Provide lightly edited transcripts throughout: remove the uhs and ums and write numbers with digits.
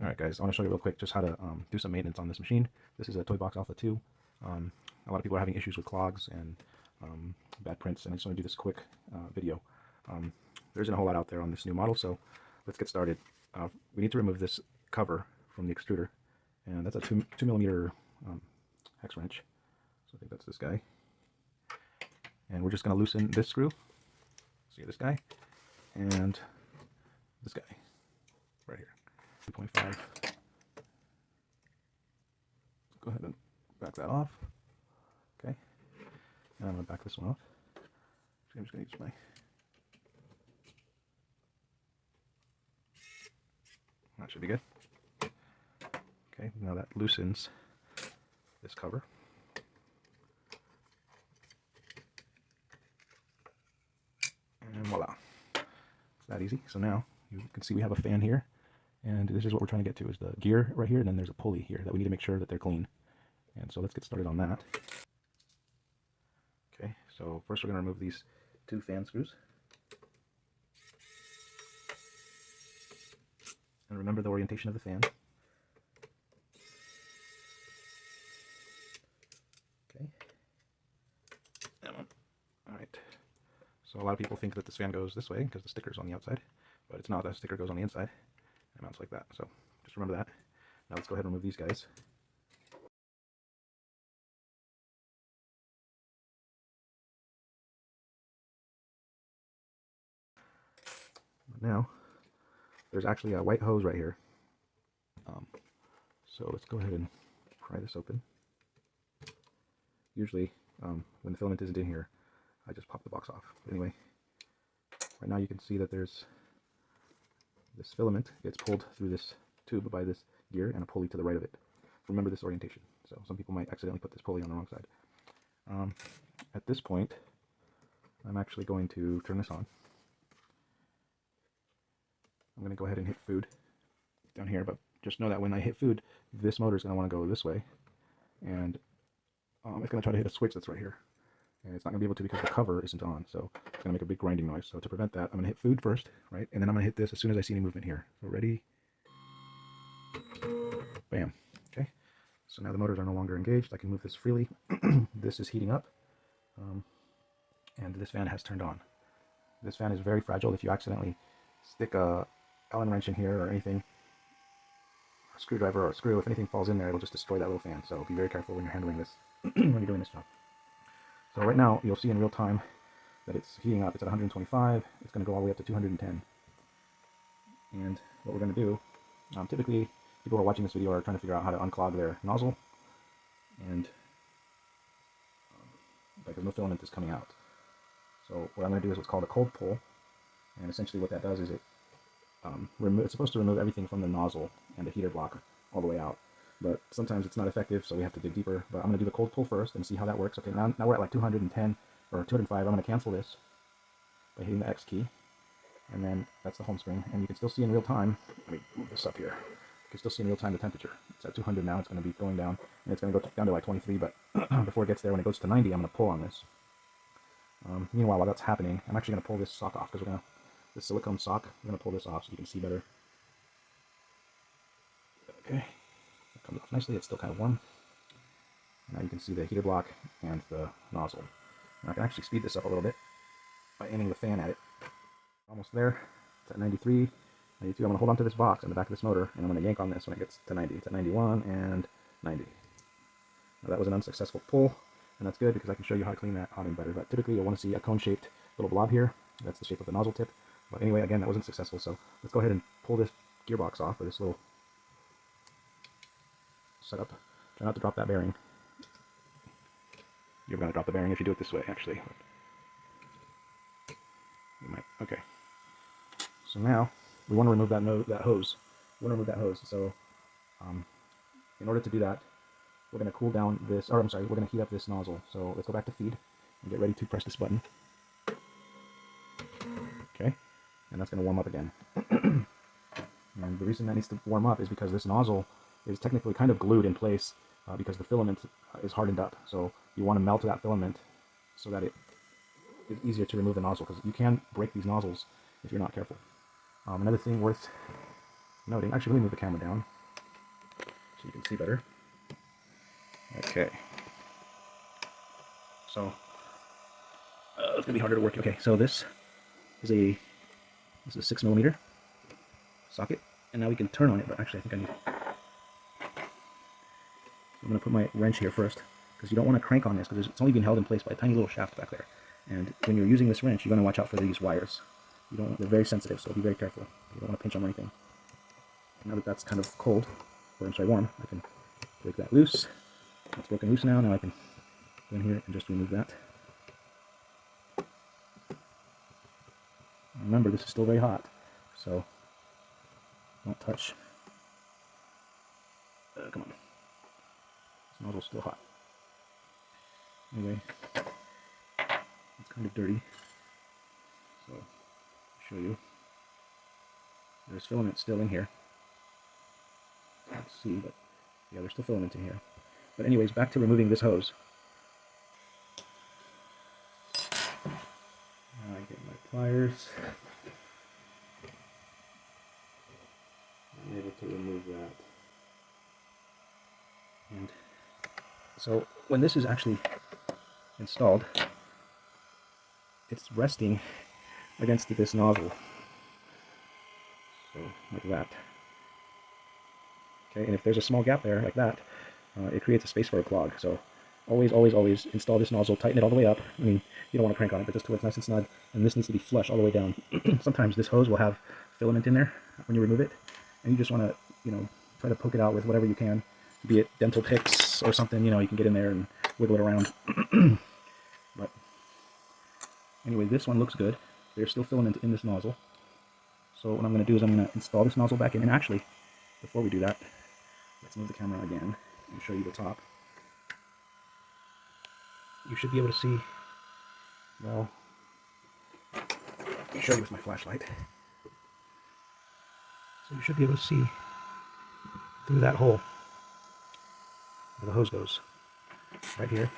Alright guys, I want to show you real quick just how to do some maintenance on this machine. This is a Toybox Alpha 2. A lot of people are having issues with clogs and bad prints, and I just want to do this quick video. There isn't a whole lot out there on this new model, so let's get started. We need to remove this cover from the extruder, and that's a 2mm hex wrench. So I think that's this guy. And we're just going to loosen this screw. See this guy, and this guy, right here. 2.5. Go ahead and back that off. Okay. And I'm going to back this one off. I'm just going to use my... That should be good. Okay, now that loosens this cover. And voila. It's that easy. So now you can see we have a fan here. And this is what we're trying to get to, is the gear right here, and then there's a pulley here that we need to make sure that they're clean. And so let's get started on that. Okay, so first we're going to remove these two fan screws. And remember the orientation of the fan. Okay. That one. Alright. So a lot of people think that this fan goes this way because the sticker's on the outside, but it's not. The sticker goes on the inside. It mounts like that, so just remember that. Now let's go ahead and remove these guys. Now, there's actually a white hose right here. So let's go ahead and pry this open. Usually, when the filament isn't in here, I just pop the box off. But anyway, right now you can see that there's this filament gets pulled through this tube by this gear and a pulley to the right of it. Remember this orientation. So some people might accidentally put this pulley on the wrong side. At this point, I'm actually going to turn this on. I'm going to go ahead and hit food down here, but just know that when I hit food, this motor is going to want to go this way, and it's going to try to hit a switch that's right here. And it's not going to be able to because the cover isn't on, so it's going to make a big grinding noise. So to prevent that, I'm going to hit food first, right? And then I'm going to hit this as soon as I see any movement here. So ready? Bam. Okay. So now the motors are no longer engaged. I can move this freely. This is heating up, and this fan has turned on. This fan is very fragile. If you accidentally stick a Allen wrench in here or anything, a screwdriver or a screw, if anything falls in there, it'll just destroy that little fan. So be very careful when you're handling this, when you're doing this job. So right now, you'll see in real time that it's heating up. It's at 125. It's going to go all the way up to 210. And what we're going to do, typically people who are watching this video are trying to figure out how to unclog their nozzle, and because no filament is coming out. So what I'm going to do is what's called a cold pull, and essentially what that does is it's supposed to remove everything from the nozzle and the heater block all the way out. But sometimes it's not effective, so we have to dig deeper. But I'm going to do the cold pull first and see how that works. Okay, now we're at like 210 or 205. I'm going to cancel this by hitting the X key. And then that's the home screen. And you can still see in real time, let me move this up here. You can still see in real time the temperature. It's at 200 now. It's going to be going down. And it's going to go down to like 23. But before it gets there, when it goes to 90, I'm going to pull on this. Meanwhile, while that's happening, I'm actually going to pull this sock off, because this silicone sock, I'm going to pull this off so you can see better. Okay. It comes off nicely. It's still kind of warm. Now you can see the heater block and the nozzle. And I can actually speed this up a little bit by aiming the fan at it. Almost there. It's at 93, 92. I'm going to hold on to this box in the back of this motor, and I'm going to yank on this when it gets to 90. It's at 91 and 90. Now that was an unsuccessful pull, and that's good because I can show you how to clean that on better. But typically you'll want to see a cone-shaped little blob here. That's the shape of the nozzle tip. But anyway, again, that wasn't successful, so let's go ahead and pull this gearbox off, or this little setup. Try not to drop that bearing. You're going to drop the bearing if you do it this way, actually. You might. Okay. So now we want to remove that hose. We want to remove that hose. So in order to do that, we're going to cool down this, or I'm sorry, we're going to heat up this nozzle. So let's go back to feed and get ready to press this button. Okay. And that's going to warm up again. And the reason that needs to warm up is because this nozzle is technically kind of glued in place because the filament is hardened up. So you want to melt that filament so that it is easier to remove the nozzle, because you can break these nozzles if you're not careful. Another thing worth noting. Actually, let me move the camera down so you can see better. Okay. So it's gonna be harder to work. Okay, so this is a 6mm socket, and now we can turn on it. But actually, I think I need. I'm gonna put my wrench here first, because you don't want to crank on this because it's only being held in place by a tiny little shaft back there. And when you're using this wrench, you're gonna watch out for these wires. You don't. They're very sensitive, so be very careful. You don't want to pinch them or anything. Now that that's kind of cold, or I'm sorry, warm, I can break that loose. It's broken loose now. Now I can go in here and just remove that. Remember, this is still very hot, so don't touch. Come on. This nozzle's still hot. Anyway, it's kind of dirty, so I'll show you. There's filament still in here. Can't see, but yeah, there's still filament in here. But anyways, back to removing this hose. Now I get my pliers. I'm able to remove that. And so when this is actually installed, it's resting against this nozzle. So like that. Okay, and if there's a small gap there like that, it creates a space for a clog. So always, always, always install this nozzle, tighten it all the way up. I mean, you don't want to crank on it, but just to where it's nice and snug. And this needs to be flush all the way down. Sometimes this hose will have filament in there when you remove it, and you just want to, you know, try to poke it out with whatever you can, be it dental picks or something. You know, you can get in there and wiggle it around. But anyway, this one looks good. There's still filament in this nozzle. So what I'm going to do is I'm going to install this nozzle back in. And actually, before we do that, let's move the camera again and show you the top. You should be able to see, well, let me show you with my flashlight. So you should be able to see through that hole where the hose goes. Right here.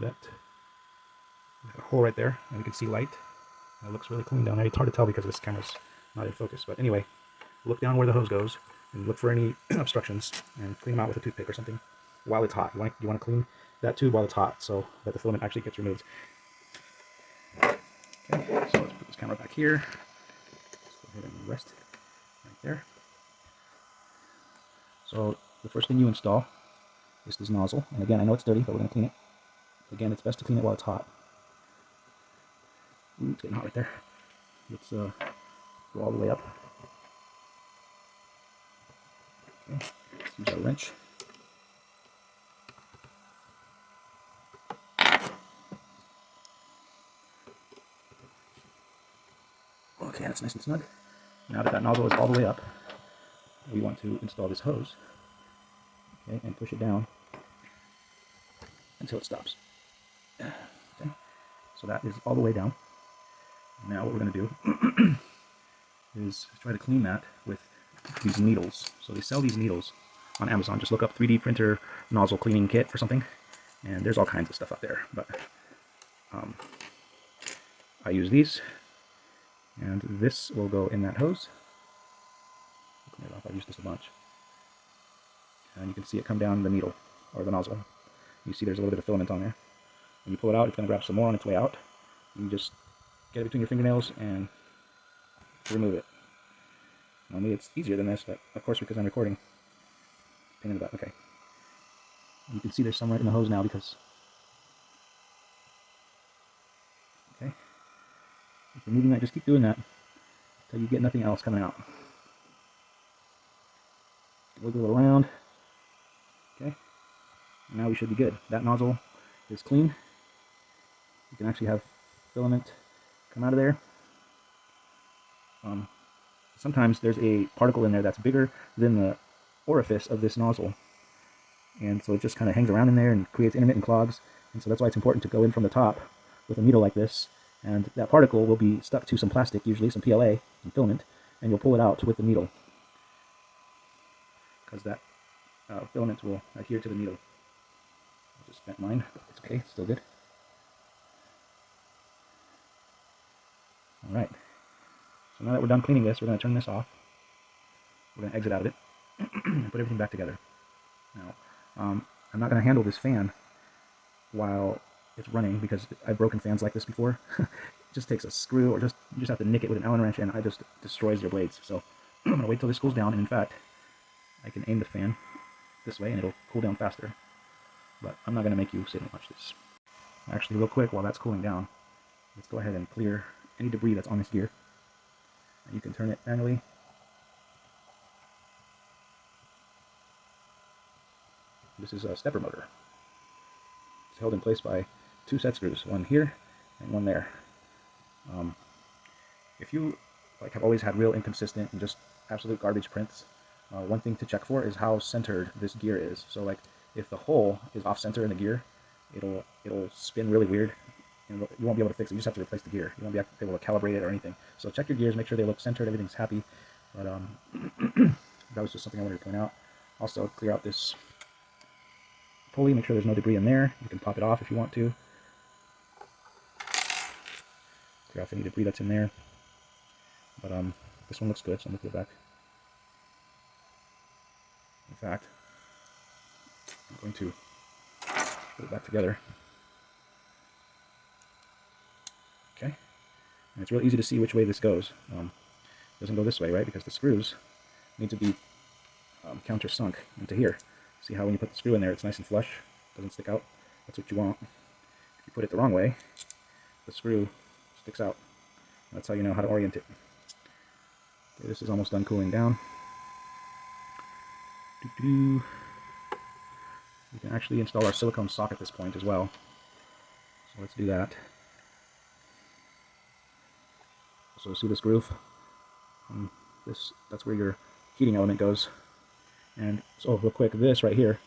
That hole right there, and you can see light. It looks really clean down there. It's hard to tell because this camera's not in focus. But anyway, look down where the hose goes and look for any obstructions and clean them out with a toothpick or something while it's hot. You want to clean that tube while it's hot so that the filament actually gets removed. Okay, so let's put this camera back here. Let's go ahead and rest right there. So the first thing you install is this nozzle. And again, I know it's dirty, but we're going to clean it. Again, it's best to clean it while it's hot. Ooh, it's getting hot right there. Let's go all the way up. Okay, let's use our wrench. Okay, that's nice and snug. Now that that nozzle is all the way up, we want to install this hose. Okay, and push it down until it stops. Okay, so that is all the way down. Now what we're going to do is try to clean that with these needles. So they sell these needles on Amazon. Just look up 3D printer nozzle cleaning kit or something, and there's all kinds of stuff out there. But I use these, and this will go in that hose. I've used this a bunch. And you can see it come down the needle, or the nozzle. You see there's a little bit of filament on there. When you pull it out, it's going to grab some more on its way out. You just get it between your fingernails and remove it. Normally it's easier than this, but of course because I'm recording. Pain in the butt. Okay. You can see there's some right in the hose now because... Okay. If you're moving that, just keep doing that until you get nothing else coming out. Wiggle it around. Okay. Now we should be good. That nozzle is clean. You can actually have filament come out of there. Sometimes there's a particle in there that's bigger than the orifice of this nozzle, and so it just kind of hangs around in there and creates intermittent clogs. And so that's why it's important to go in from the top with a needle like this, and that particle will be stuck to some plastic, usually some PLA, some filament, and you'll pull it out with the needle because that filament will adhere to the needle. I just bent mine, but it's okay, it's still good. Alright, So now that we're done cleaning this, we're going to turn this off. We're going to exit out of it and put everything back together. Now, I'm not going to handle this fan while it's running because I've broken fans like this before. It just takes a screw, or you just have to nick it with an Allen wrench, and it just destroys your blades. So I'm going to wait till this cools down, and in fact, I can aim the fan this way and it'll cool down faster. But I'm not going to make you sit and watch this. Actually, real quick, while that's cooling down, let's go ahead and clear any debris that's on this gear. And you can turn it manually. This is a stepper motor. It's held in place by 2 set screws, one here and one there. If you have always had real inconsistent and just absolute garbage prints, one thing to check for is how centered this gear is. So if the hole is off center in the gear, it'll spin really weird, and you won't be able to fix it. You just have to replace the gear. You won't be able to calibrate it or anything. So check your gears, make sure they look centered, everything's happy. But that was just something I wanted to point out. Also, clear out this pulley, make sure there's no debris in there. You can pop it off if you want to. Clear off any debris that's in there. But this one looks good, so I'm going to put it back. In fact, I'm going to put it back together. Okay, and it's real easy to see which way this goes. It doesn't go this way, right? Because the screws need to be countersunk into here. See how when you put the screw in there, it's nice and flush, doesn't stick out. That's what you want. If you put it the wrong way, the screw sticks out. That's how you know how to orient it. Okay, this is almost done cooling down. We can actually install our silicone sock at this point as well. So let's do that. So see this groove? That's where your heating element goes. And so real quick, this right here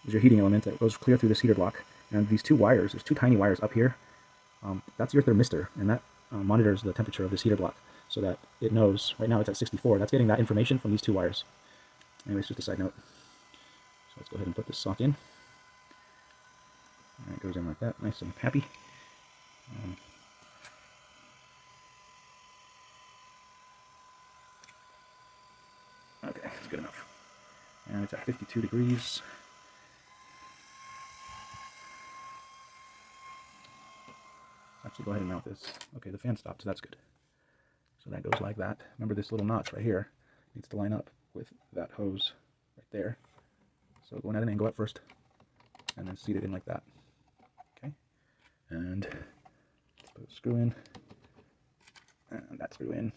is your heating element that goes clear through this heater block. And these 2 wires, there's 2 tiny wires up here. That's your thermistor, and that monitors the temperature of this heater block so that it knows. Right now it's at 64. That's getting that information from these 2 wires. Anyways, just a side note. So let's go ahead and put this sock in. And it goes in like that, nice and happy. Okay, that's good enough. And it's at 52 degrees. Actually, go ahead and mount this. Okay, the fan stopped, so that's good. So that goes like that. Remember, this little notch right here needs to line up with that hose right there. So going at an angle at first, and then seat it in like that. Okay, and put a screw in, and that screw in.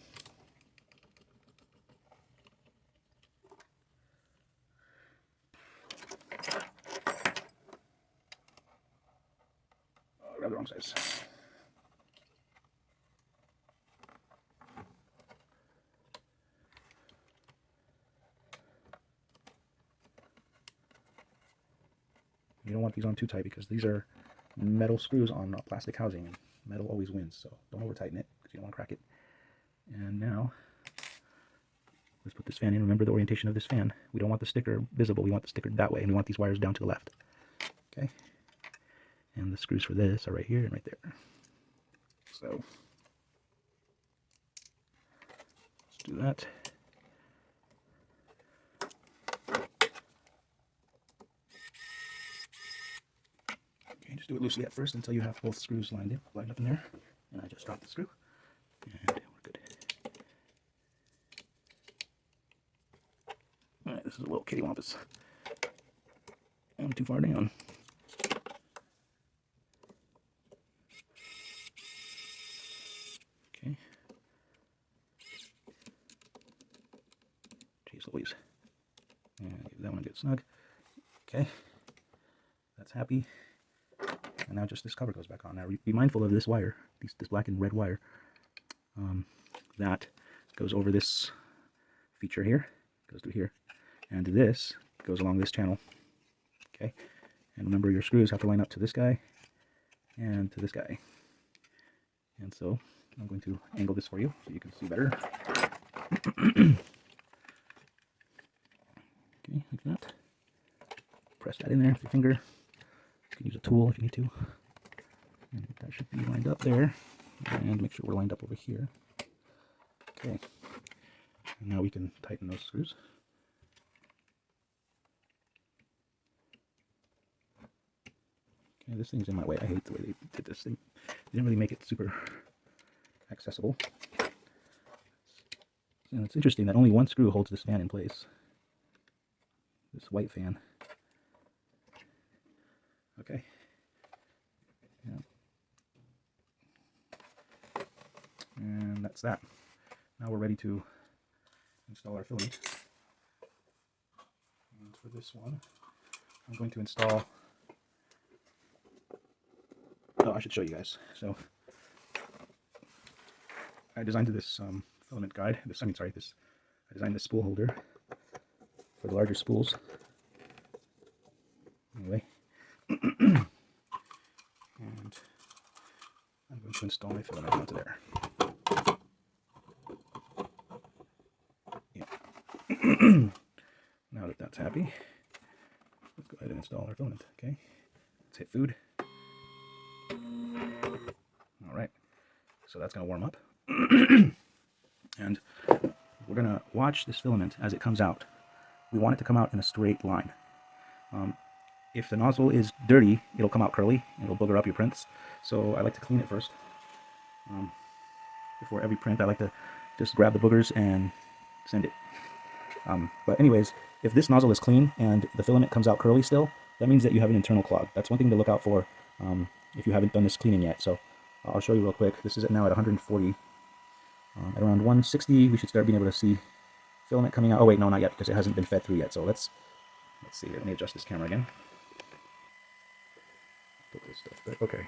Oh, I grabbed the wrong size. You don't want these on too tight because these are metal screws on plastic housing, and metal always wins, so don't over tighten it because you don't want to crack it. And now let's put this fan in. Remember the orientation of this fan. We don't want the sticker visible, we want the sticker that way, and we want these wires down to the left. Okay, and the screws for this are right here and right there. So let's do that. Just do it loosely at first until you have both screws lined up in there. And I just dropped the screw, and we're good. Alright, this is a little kitty wampus. I'm too far down. Okay. Jeez Louise. And give that one a good snug. Okay. That's happy. And now just this cover goes back on. Now be mindful of this wire, this black and red wire. That goes over this feature here, goes through here, and this goes along this channel. Okay, and remember your screws have to line up to this guy and to this guy. And so I'm going to angle this for you so you can see better. Okay, like that. Press that in there with your finger. You can use a tool if you need to. And that should be lined up there. And make sure we're lined up over here. Okay, and now we can tighten those screws. Okay, this thing's in my way. I hate the way they did this thing. They didn't really make it super accessible. And it's interesting that only one screw holds this fan in place. This white fan. Okay. Yeah. And that's that. Now we're ready to install our filament. And for this one, I'm going to install... Oh, I should show you guys. So, I designed this filament guide. I designed this spool holder for the larger spools. Anyway, and I'm going to install my filament onto there. Yeah. Now that that's happy, let's go ahead and install our filament. Okay, let's hit food. All right, so that's going to warm up. And we're going to watch this filament as it comes out. We want it to come out in a straight line. If the nozzle is dirty, it'll come out curly. It'll booger up your prints. So I like to clean it first. Before every print, I like to just grab the boogers and send it. But anyways, if this nozzle is clean and the filament comes out curly still, that means that you have an internal clog. That's one thing to look out for if you haven't done this cleaning yet. So I'll show you real quick. This is now at 140. At around 160, we should start being able to see filament coming out. Oh wait, no, not yet, because it hasn't been fed through yet. So let's see here. Let me adjust this camera again. Put this stuff back. Okay,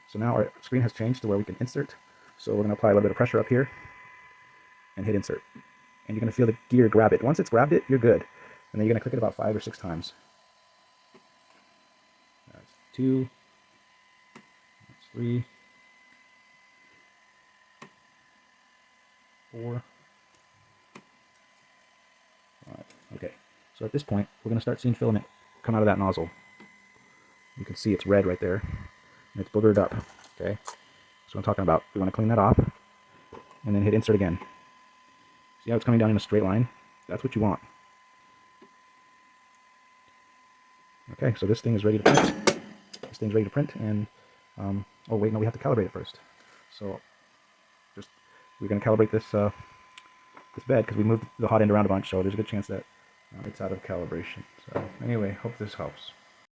so now our screen has changed to where we can insert. So we're going to apply a little bit of pressure up here and hit insert. And you're going to feel the gear grab it. Once it's grabbed it, you're good. And then you're going to click it about 5 or 6 times. That's 2. That's 3. 4. 5. Okay, so at this point, we're going to start seeing filament come out of that nozzle. You can see it's red right there, and it's boogered up. Okay, that's what I'm talking about. We want to clean that off, and then hit insert again. See how it's coming down in a straight line? That's what you want. Okay, so this thing is ready to print. This thing's ready to print, and oh wait, no, we have to calibrate it first. So we're going to calibrate this this bed because we moved the hot end around a bunch, so there's a good chance that it's out of calibration. So anyway, hope this helps.